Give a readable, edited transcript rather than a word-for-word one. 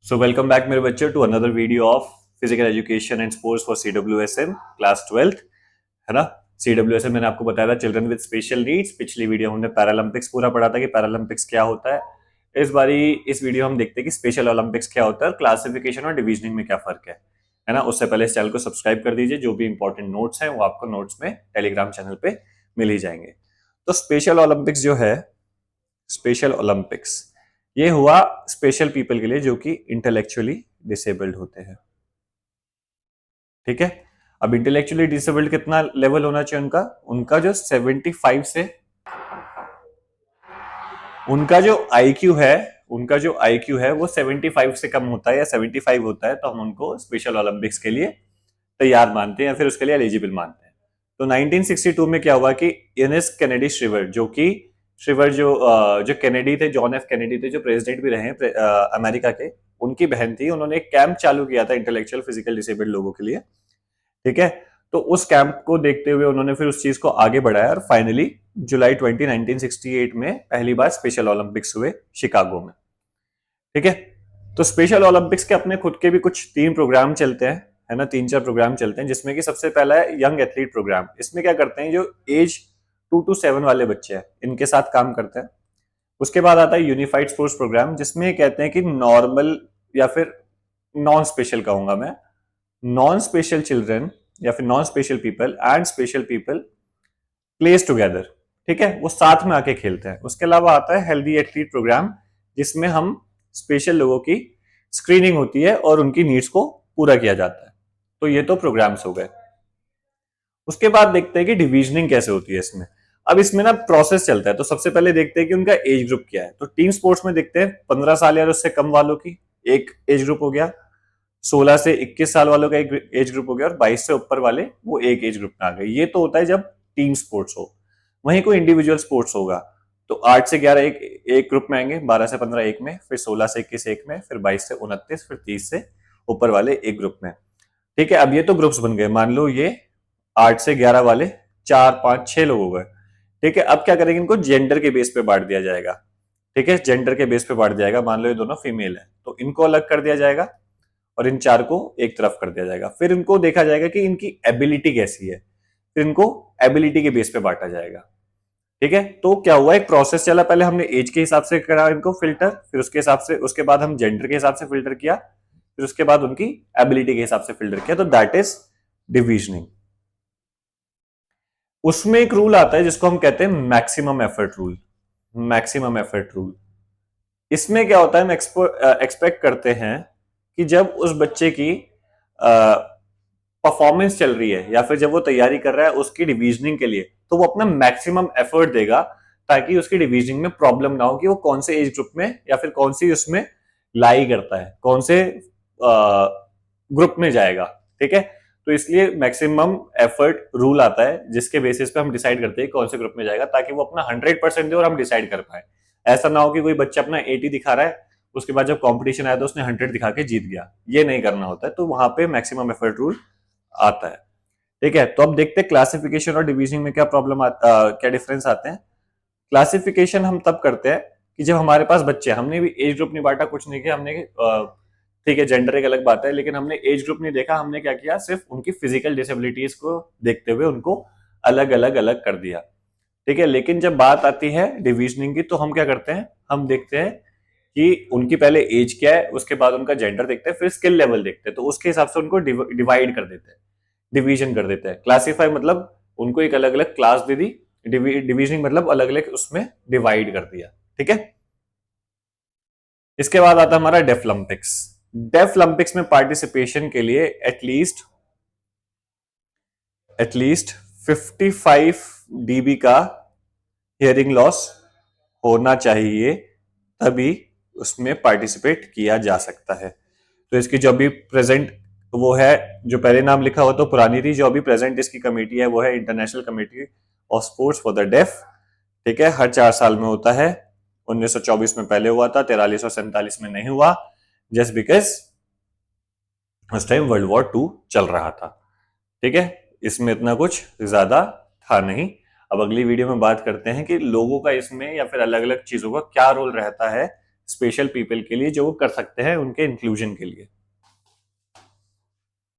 So welcome back मेरे बच्चों to another video of physical education and sports for CWSM class 12th। है ना। CWSM मैंने आपको बताया था चिल्ड्रन विद स्पेशल नीड्स। पिछली वीडियो हमने पैरालंपिक्स पूरा पढ़ा था कि पैरालंपिक्स क्या होता है। इस बारी इस वीडियो हम देखते हैं कि स्पेशल ओलंपिक्स क्या होता है और क्लासिफिकेशन और डिविजनिंग में क्या फर्क है ना। उससे पहले इस चैनल को सब्सक्राइब कर दीजिए। जो भी इंपॉर्टेंट नोट्स हैं वो आपको नोट्स में टेलीग्राम चैनल पे मिल ही जाएंगे। तो स्पेशल ओलंपिक्स जो है, स्पेशल ओलंपिक्स ये हुआ स्पेशल पीपल के लिए जो कि इंटेलेक्चुअली डिसेबल्ड होते हैं। ठीक है। अब इंटेलेक्चुअली डिसेबल्ड कितना लेवल होना चाहिए उनका? उनका जो 75 से उनका जो आईक्यू है वो 75 से कम होता है या 75 होता है तो हम उनको स्पेशल ओलंपिक्स के लिए तैयार मानते हैं या फिर उसके लिए एलिजिबल मानते हैं। तो 1962 में क्या हुआ कि इनेस कैनेडी श्रीवर जो कैनेडी थे, जॉन एफ कैनेडी थे, जो प्रेसिडेंट भी रहे अमेरिका के, उनकी बहन थी। उन्होंने एक कैंप चालू किया था इंटेलेक्चुअल फिजिकल डिसेबल्ड लोगों के लिए। ठीक है। तो उस कैंप को देखते हुए उन्होंने फिर उस चीज को आगे बढ़ाया और फाइनली जुलाई 20 1968 में पहली बार स्पेशल ओलंपिक्स हुए शिकागो में। ठीक है। तो स्पेशल ओलंपिक्स के अपने खुद के भी कुछ 3 प्रोग्राम चलते हैं, है ना। 3-4 प्रोग्राम चलते हैं जिसमें कि सबसे पहला है यंग एथलीट प्रोग्राम। इसमें क्या करते हैं, जो एज 2 to 7 वाले बच्चे हैं इनके साथ काम करते हैं। उसके बाद आता है यूनिफाइड स्पोर्ट्स प्रोग्राम, जिसमें कहते हैं कि नॉर्मल या फिर नॉन स्पेशल कहूंगा मैं, नॉन स्पेशल चिल्ड्रन या फिर non special people and special people place together. ठीक है, वो साथ में आके खेलते हैं। उसके अलावा आता है हेल्दी एथलीट प्रोग्राम, जिसमें हम स्पेशल लोगों की स्क्रीनिंग होती है और उनकी नीड्स को पूरा किया जाता है। तो ये तो प्रोग्राम्स हो गए। उसके बाद देखते हैं कि डिविजनिंग कैसे होती है इसमें। अब इसमें ना प्रोसेस चलता है। तो सबसे पहले देखते हैं कि उनका एज ग्रुप क्या है। तो टीम स्पोर्ट्स में देखते हैं 15 साल या उससे कम वालों की एक एज ग्रुप हो गया, 16 से 21 साल वालों का एक एज ग्रुप हो गया और 22 से ऊपर वाले वो एक एज ग्रुप में आ गए। ये तो होता है जब टीम स्पोर्ट्स हो। वहीं कोई इंडिविजुअल स्पोर्ट्स होगा तो 8 से 11 एक ग्रुप में आएंगे, 12 से 15 एक में, फिर 16 से 21 एक में, फिर 22 से 29, फिर 30 से ऊपर वाले एक ग्रुप में। ठीक है। अब ये तो ग्रुप्स बन गए। मान लो ये 8 से 11 वाले 4 5 6 लोग हो गए। ठीक है। अब क्या करेंगे, इनको जेंडर के बेस पे बांट दिया जाएगा। ठीक है, जेंडर के बेस पे बांट दिया जाएगा। मान लो ये दोनों फीमेल है तो इनको अलग कर दिया जाएगा और इन 4 को एक तरफ कर दिया जाएगा। फिर इनको देखा जाएगा कि इनकी एबिलिटी कैसी है, फिर इनको एबिलिटी के बेस पे बांटा जाएगा। ठीक है। तो क्या हुआ, एक प्रोसेस चला। पहले हमने एज के हिसाब से करा इनको फिल्टर, फिर उसके हिसाब से, उसके बाद हम जेंडर के हिसाब से फिल्टर किया, फिर उसके बाद उनकी एबिलिटी के हिसाब से फिल्टर किया। तो दैट इज डिविजनिंग। उसमें एक रूल आता है जिसको हम कहते हैं maximum effort rule. Maximum effort rule, इसमें क्या होता है, हम एक्सपेक्ट करते हैं कि जब उस बच्चे की परफॉर्मेंस चल रही है या फिर जब वो तैयारी कर रहा है उसकी डिविजनिंग के लिए, तो वो अपना मैक्सिमम एफर्ट देगा ताकि उसकी डिविजनिंग में प्रॉब्लम ना हो कि वो कौन से एज ग्रुप में या फिर कौन सी उसमें लाई करता है, कौन से ग्रुप में जाएगा। ठीक है। तो इसलिए मैक्सिमम एफर्ट रूल आता है जिसके बेसिस पे हम डिसाइड करते हैं कौन से ग्रुप में जाएगा, ताकि वो अपना 100% दे और हम डिसाइड कर पाए। ऐसा ना हो कि कोई बच्चा अपना 80 दिखा रहा है, उसके बाद जब कंपटीशन आया तो उसने 100 दिखा के जीत गया। ये नहीं करना होता है। तो वहां पे मैक्सिमम एफर्ट रूल आता है। ठीक है। तो अब देखते हैं क्लासिफिकेशन और डिवीजनिंग में क्या क्या डिफरेंस आते हैं। क्लासिफिकेशन हम तब करते हैं कि जब हमारे पास बच्चे, हमने भी एज ग्रुप नहीं बांटा, कुछ नहीं किया हमने। ठीक है, जेंडर एक अलग बात है, लेकिन हमने एज ग्रुप नहीं देखा। हमने क्या किया, सिर्फ उनकी फिजिकल डिसेबिलिटीज को देखते हुए उनको अलग अलग अलग कर दिया। ठीक है। लेकिन जब बात आती है डिविजनिंग की तो हम क्या करते हैं, हम देखते हैं कि उनकी पहले एज क्या है, उसके बाद उनका जेंडर देखते हैं, फिर स्किल लेवल देखते हैं। तो उसके हिसाब से उनको डिवाइड कर देते हैं, डिवीजन कर देते हैं। क्लासीफाई मतलब उनको एक अलग अलग क्लास दे दी, डिवीजनिंग मतलब अलग अलग उसमें डिवाइड कर दिया। ठीक है। इसके बाद आता है हमारा डेफलंपिक्स। डेफलंपिक्स में पार्टिसिपेशन के लिए एटलीस्ट 55 डीबी का हियरिंग लॉस होना चाहिए, तभी उसमें पार्टिसिपेट किया जा सकता है। तो इसकी जो अभी प्रेजेंट वो है, जो पहले नाम लिखा हो तो पुरानी थी, जो अभी प्रेजेंट इसकी कमेटी है वो है international committee of sports for the deaf. ठीक है। हर 4 साल में होता है। 1924 में पहले हुआ था, 43 और 47 में नहीं हुआ, जस्ट बिकॉज उस टाइम वर्ल्ड वॉर 2 चल रहा था। ठीक है। इसमें इतना कुछ ज्यादा था नहीं। अब अगली वीडियो में बात करते हैं कि लोगों का इसमें या फिर अलग अलग चीजों का क्या रोल रहता है स्पेशल पीपल के लिए जो वो कर सकते हैं उनके इंक्लूजन के लिए।